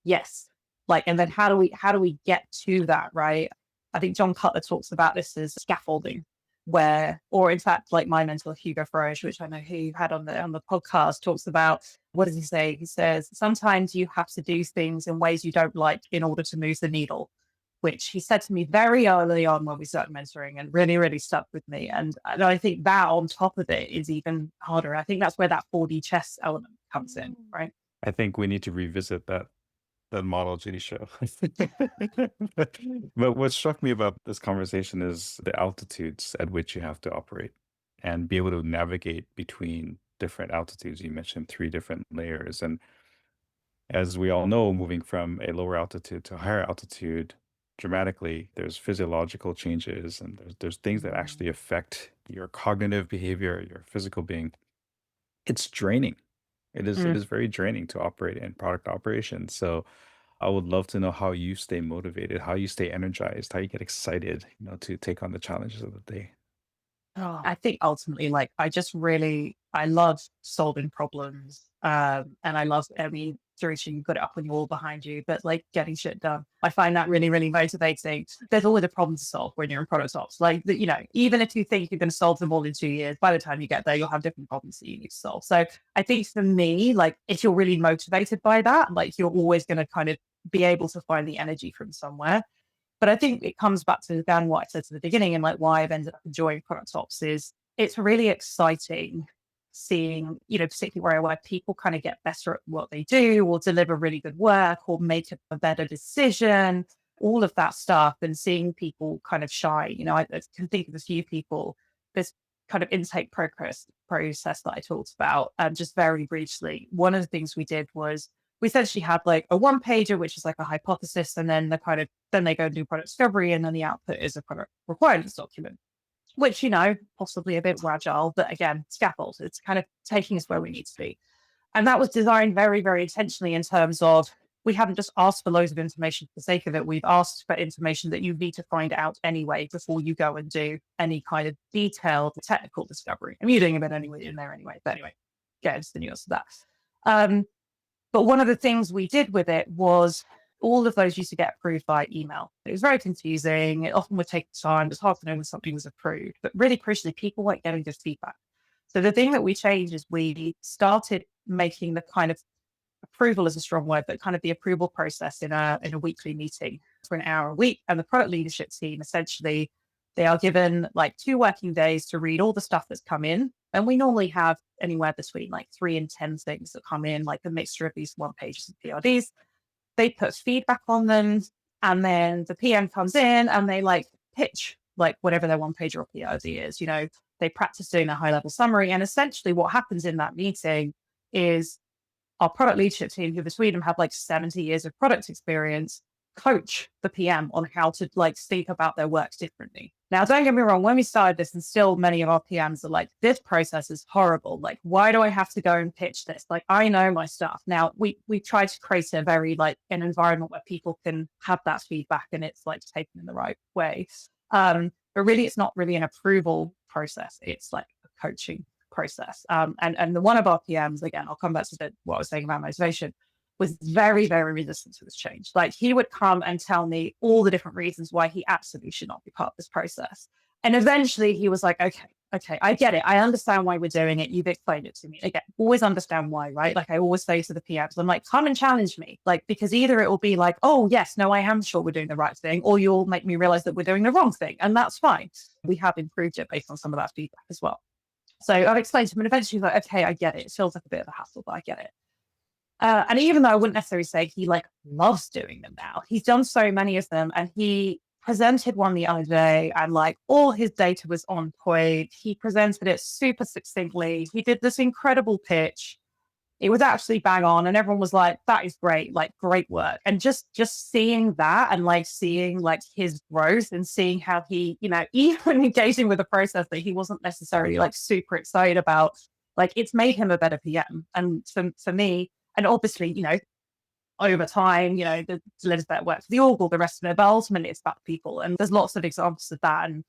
Yes. Like, and then how do we get to that, right? I think John Cutler talks about this as scaffolding, where, or in fact, like my mentor Hugo Froge, which I know he had on the podcast, talks about, what does he say? He says, sometimes you have to do things in ways you don't like in order to move the needle, which he said to me very early on when we started mentoring, and really, really stuck with me. And I think that on top of it is even harder. I think that's where that 4D chess element comes in, right? I think we need to revisit that model, Gerisha. But what struck me about this conversation is the altitudes at which you have to operate and be able to navigate between different altitudes. You mentioned 3 different layers. And as we all know, moving from a lower altitude to a higher altitude dramatically, there's physiological changes, and there's things that actually affect your cognitive behavior, your physical being. It's draining. It is very draining to operate in product operations. So I would love to know how you stay motivated, how you stay energized, how you get excited, to take on the challenges of the day. Oh, I think ultimately, like, I love solving problems. And I love, I mean, Gerisha, you've got it up on your wall behind you, but like getting shit done. I find that really, really motivating. There's always a problem to solve when you're in product ops. Like, even if you think you're going to solve them all in 2 years, by the time you get there, you'll have different problems that you need to solve. So I think for me, like, if you're really motivated by that, like, you're always going to kind of be able to find the energy from somewhere. But I think it comes back to, again, what I said to the beginning, and like why I've ended up enjoying product ops is it's really exciting seeing, particularly where people kind of get better at what they do, or deliver really good work, or make a better decision, all of that stuff, and seeing people kind of shine. I can think of a few people, this kind of intake process that I talked about, just very briefly. One of the things we did was we essentially had like a 1-pager, which is like a hypothesis, and then then they go and do product discovery, and then the output is a product requirements document, which, possibly a bit fragile, but again, scaffold. It's kind of taking us where we need to be. And that was designed very, very intentionally in terms of, we haven't just asked for loads of information for the sake of it. We've asked for information that you need to find out anyway before you go and do any kind of detailed technical discovery. I mean, you're doing a bit anyway in there anyway, but anyway, get into the nuance of that. But one of the things we did with it was all of those used to get approved by email. It was very confusing. It often would take time. It was hard to know when something was approved. But really crucially, people weren't getting good feedback. So the thing that we changed is we started making the kind of approval is a strong word, but kind of the approval process in a weekly meeting for an hour a week. And the product leadership team, essentially, they are given like 2 working days to read all the stuff that's come in. And we normally have anywhere between like 3 and 10 things that come in, like a mixture of these 1-pages and PRDs. They put feedback on them, and then the PM comes in and they like pitch like whatever their 1-page or PRD is. They practice doing a high-level summary. And essentially what happens in that meeting is our product leadership team, who between them have like 70 years of product experience, coach the PM on how to like think about their work differently. Now, don't get me wrong, when we started this, and still many of our PMs are like, this process is horrible. Like, why do I have to go and pitch this? Like, I know my stuff. Now, we try to create a very like an environment where people can have that feedback and it's like taken in the right way. But really, it's not really an approval process. It's like a coaching process. And the one of our PMs, again, I'll come back to what I was saying about motivation, was very, very resistant to this change. Like, he would come and tell me all the different reasons why he absolutely should not be part of this process. And eventually he was like, okay, okay, I get it. I understand why we're doing it. You've explained it to me. Again, always understand why, right? Like I always say to the PMs, I'm like, come and challenge me. Like, because either it will be like, oh, yes, no, I am sure we're doing the right thing, or you'll make me realize that we're doing the wrong thing. And that's fine. We have improved it based on some of that feedback as well. So I've explained to him, and eventually he's like, okay, I get it. It feels like a bit of a hassle, but I get it. And even though I wouldn't necessarily say he like loves doing them now, he's done so many of them, and he presented one the other day and like all his data was on point. He presented it super succinctly. He did this incredible pitch. It was actually bang on, and everyone was like, that is great, like great work. And just seeing that and like seeing like his growth and seeing how he, you know, even engaging with a process that he wasn't necessarily like super excited about, like it's made him a better PM. And for me, and obviously, you know, over time, you know, the letters that work for the org, all the rest of it, but ultimately it's about people. And there's lots of examples of that. And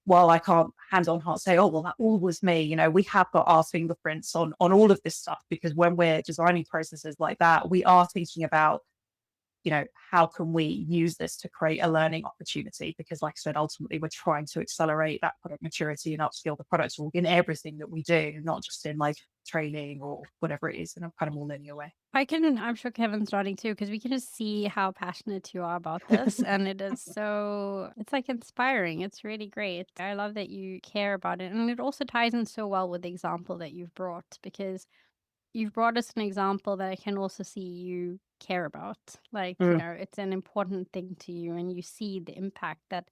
while I can't hand on heart say, oh, well, that all was me, you know, we have got our fingerprints on all of this stuff, because when we're designing processes like that, we are thinking about, you know, how can we use this to create a learning opportunity? Because like I said, ultimately we're trying to accelerate that product maturity and upskill the product org in everything that we do, not just in like training or whatever it is in a kind of more linear way. I'm sure Kevin's nodding too, because we can just see how passionate you are about this. And it's like inspiring. It's really great. I love that you care about it. And it also ties in so well with the example that you've brought, because you've brought us an example that I can also see you care about. Like, you know, it's an important thing to you, and you see the impact that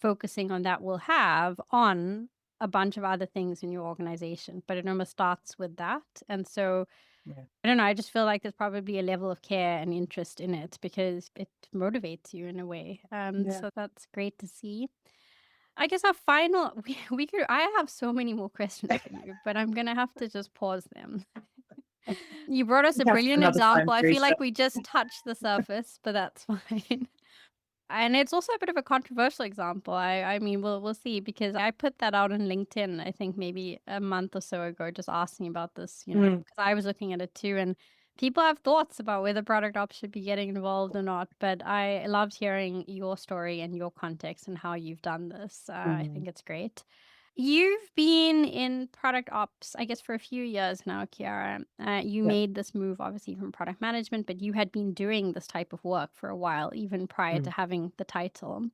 focusing on that will have on a bunch of other things in your organization. But it almost starts with that. And so, Yeah. I don't know, I just feel like there's probably a level of care and interest in it because it motivates you in a way. So that's great to see. I guess our final, I have so many more questions for you, but I'm going to have to just pause them. You brought us a Yes, brilliant another time, example. I feel like Gerisha. we just touched the surface, but that's fine. And it's also a bit of a controversial example. I mean, we'll see, because I put that out on LinkedIn, I think maybe a month or so ago, just asking about this, you know, because I was looking at it too. And people have thoughts about whether product ops should be getting involved or not. But I loved hearing your story and your context and how you've done this. I think it's great. You've been in product ops, I guess, for a few years now, Chiara. You made this move, obviously, from product management, but you had been doing this type of work for a while, even prior to having the title.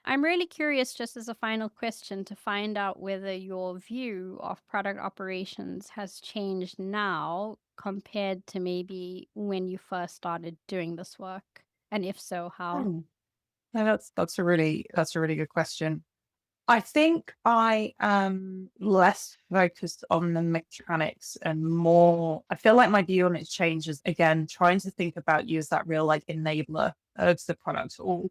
I'm really curious, just as a final question, to find out whether your view of product operations has changed now compared to maybe when you first started doing this work, and if so, how? No, that's a really good question. I think I am less focused on the mechanics and more, I feel like my view on it changes again, trying to think about you as that real like enabler of the product org.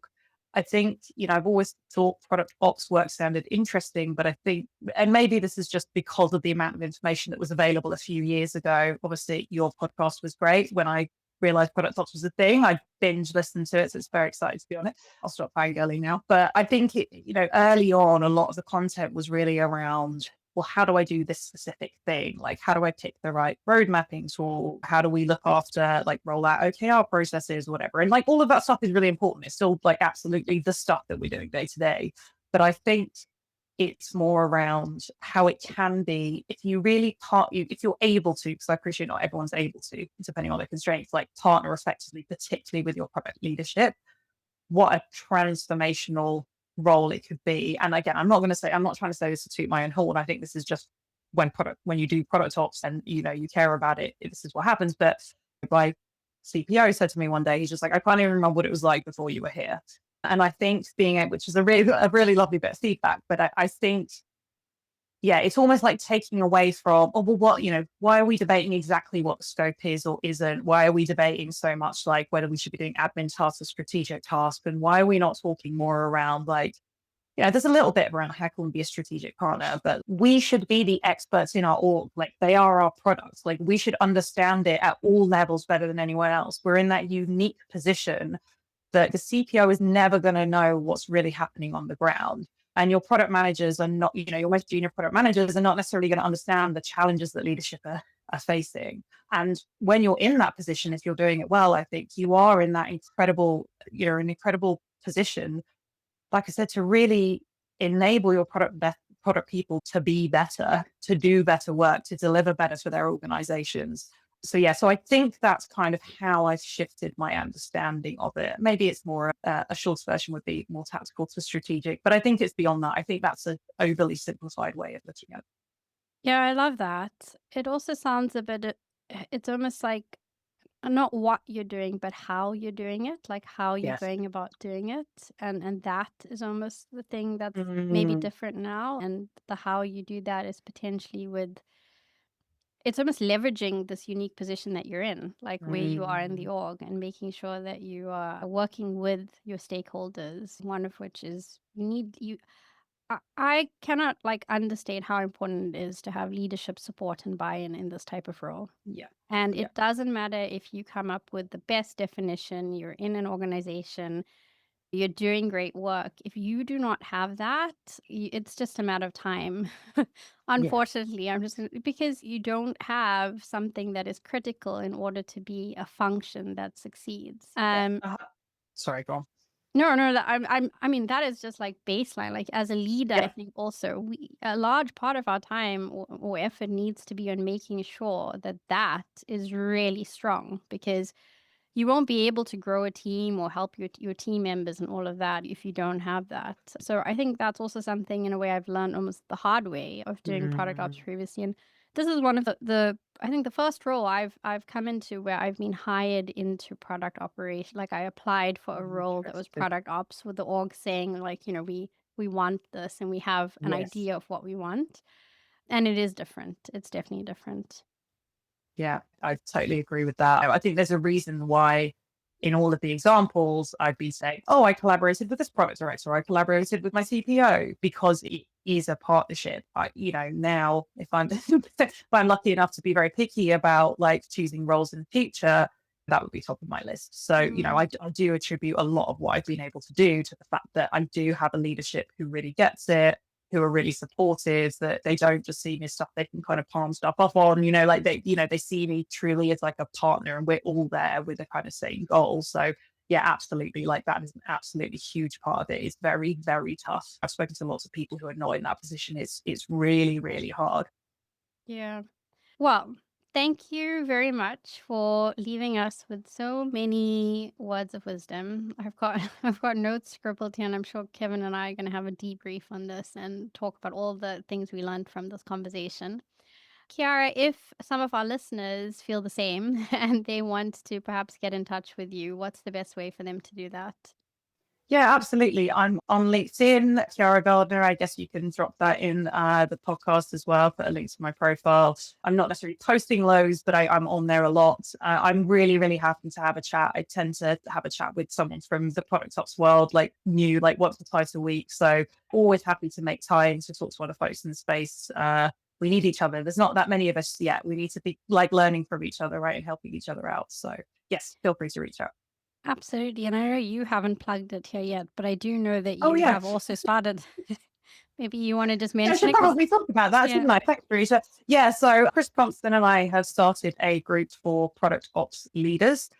I think, you know, I've always thought product ops work sounded interesting, but I think, and maybe this is just because of the amount of information that was available a few years ago. Obviously, your podcast was great. When I realized product ops was a thing, I binge listened to it. So it's very exciting to be on it. I'll stop fangirling now. But I think, you know, early on, a lot of the content was really around, well, how do I do this specific thing? Like, how do I pick the right road mapping tool? How do we look after, like, roll out OKR processes or whatever? And like, all of that stuff is really important. It's still like absolutely the stuff that we're doing day to day. But I think it's more around how it can be if you really if you're able to, because I appreciate not everyone's able to, depending on their constraints, like partner effectively, particularly with your product leadership, what a transformational role it could be. And again, I'm not trying to say this to toot my own horn. I think this is just when you do product ops and, you know, you care about it, this is what happens. But my CPO said to me one day, he's just like, I can't even remember what it was like before you were here. And I think which is a really lovely bit of feedback, but I think, yeah, it's almost like taking away from, oh, well, what, you know, why are we debating exactly what the scope is or isn't? Why are we debating so much like whether we should be doing admin tasks or strategic tasks? And why are we not talking more around like, you know, there's a little bit around how can we be a strategic partner, but we should be the experts in our org. Like they are our products. Like we should understand it at all levels better than anyone else. We're in that unique position that the CPO is never going to know what's really happening on the ground. And your product managers are not, you know, your most junior product managers are not necessarily going to understand the challenges that leadership are facing. And when you're in that position, if you're doing it well, I think you are in that you're in an incredible position, like I said, to really enable your product product people to be better, to do better work, to deliver better for their organizations. So I think that's kind of how I've shifted my understanding of it. Maybe it's more a short version would be more tactical to strategic, but I think it's beyond that. I think that's an overly simplified way of looking at it. Yeah, I love that. It also sounds a bit, it's almost like not what you're doing, but how you're doing it, like how you're Yes. going about doing it. And that is almost the thing that's maybe Mm, different now. And the how you do that is potentially with, it's almost leveraging this unique position that you're in, like where you are in the org, and making sure that you are working with your stakeholders, one of which is I cannot like understate how important it is to have leadership support and buy-in in this type of role. yeah. And Yeah. it doesn't matter if you come up with the best definition, you're in an organization, you're doing great work. If you do not have that, it's just a matter of time. Yeah. Unfortunately, because you don't have something that is critical in order to be a function that succeeds. Yeah. Sorry, go on. No, I mean, that is just like baseline. Like as a leader, I Yeah. think also a large part of our time or effort needs to be on making sure that that is really strong, because you won't be able to grow a team or help your team members and all of that if you don't have that. So I think that's also something in a way I've learned almost the hard way of doing product ops previously. And this is one of the I think the first role I've come into where I've been hired into product operation. Like I applied for a role that was Interesting. product ops with the org saying like, we want this and we have an Yes. idea of what we want. And it is different. It's definitely different. Yeah, I totally agree with that. I think there's a reason why in all of the examples I'd be saying, oh, I collaborated with this product director, I collaborated with my CPO, because it is a partnership. Now if I'm if I'm lucky enough to be very picky about like choosing roles in the future, that would be top of my list. So, I do attribute a lot of what I've been able to do to the fact that I do have a leadership who really gets it, who are really supportive, that they don't just see me as stuff they can kind of palm stuff off on, like they see me truly as like a partner, and we're all there with the kind of same goal. So yeah, absolutely. Like that is an absolutely huge part of it. It's very, very tough. I've spoken to lots of people who are not in that position. It's really, really hard. Yeah. Well, thank you very much for leaving us with so many words of wisdom. I've got notes scribbled here, and I'm sure Kevin and I are going to have a debrief on this and talk about all the things we learned from this conversation. Chiara, if some of our listeners feel the same and they want to perhaps get in touch with you, what's the best way for them to do that? Yeah, absolutely. I'm on LinkedIn, Chiara Gardner. I guess you can drop that in the podcast as well, put a link to my profile. I'm not necessarily posting loads, but I'm on there a lot. I'm really, really happy to have a chat. I tend to have a chat with someone from the product ops world, like once or twice a week. So always happy to make time to talk to other folks in the space. We need each other. There's not that many of us yet. We need to be like learning from each other, right? And helping each other out. So yes, feel free to reach out. Absolutely. And I know you haven't plugged it here yet, but I do know that Oh, you yeah. have also started. Maybe you want to just I mention should it. 'Cause- probably talk about that, Yeah. shouldn't I? Thanks, Gerisha. Yeah, so Chris Compton and I have started a group for product ops leaders.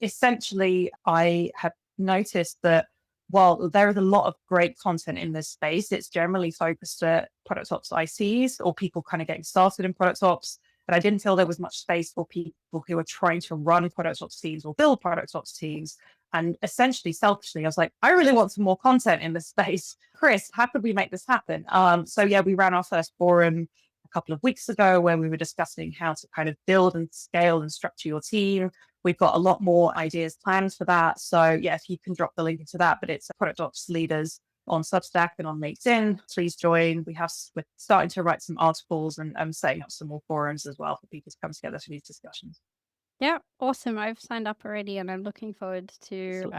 Essentially, I have noticed that while there is a lot of great content in this space, it's generally focused at product ops ICs or people kind of getting started in product ops. But I didn't feel there was much space for people who are trying to run product ops teams or build product ops teams. And essentially, selfishly, I was like, I really want some more content in this space. Chris, how could we make this happen? So yeah, we ran our first forum a couple of weeks ago where we were discussing how to kind of build and scale and structure your team. We've got a lot more ideas planned for that. So yeah, if you can drop the link into that, but it's Product Ops Leaders on Substack and on LinkedIn, please join. We're starting to write some articles and setting up some more forums as well for people to come together for these discussions. Yeah, awesome. I've signed up already and I'm looking forward to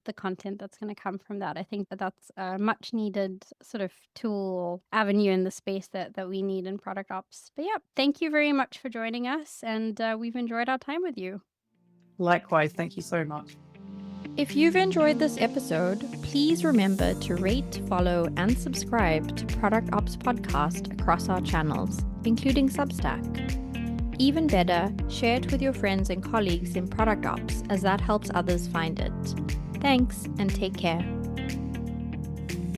the content that's going to come from that. I think that that's a much needed sort of tool or avenue in the space that we need in product ops. But yeah, thank you very much for joining us, and we've enjoyed our time with you. Likewise, thank you so much. If you've enjoyed this episode, please remember to rate, follow, and subscribe to Product Ops Podcast across our channels, including Substack. Even better, share it with your friends and colleagues in Product Ops, as that helps others find it. Thanks, and take care.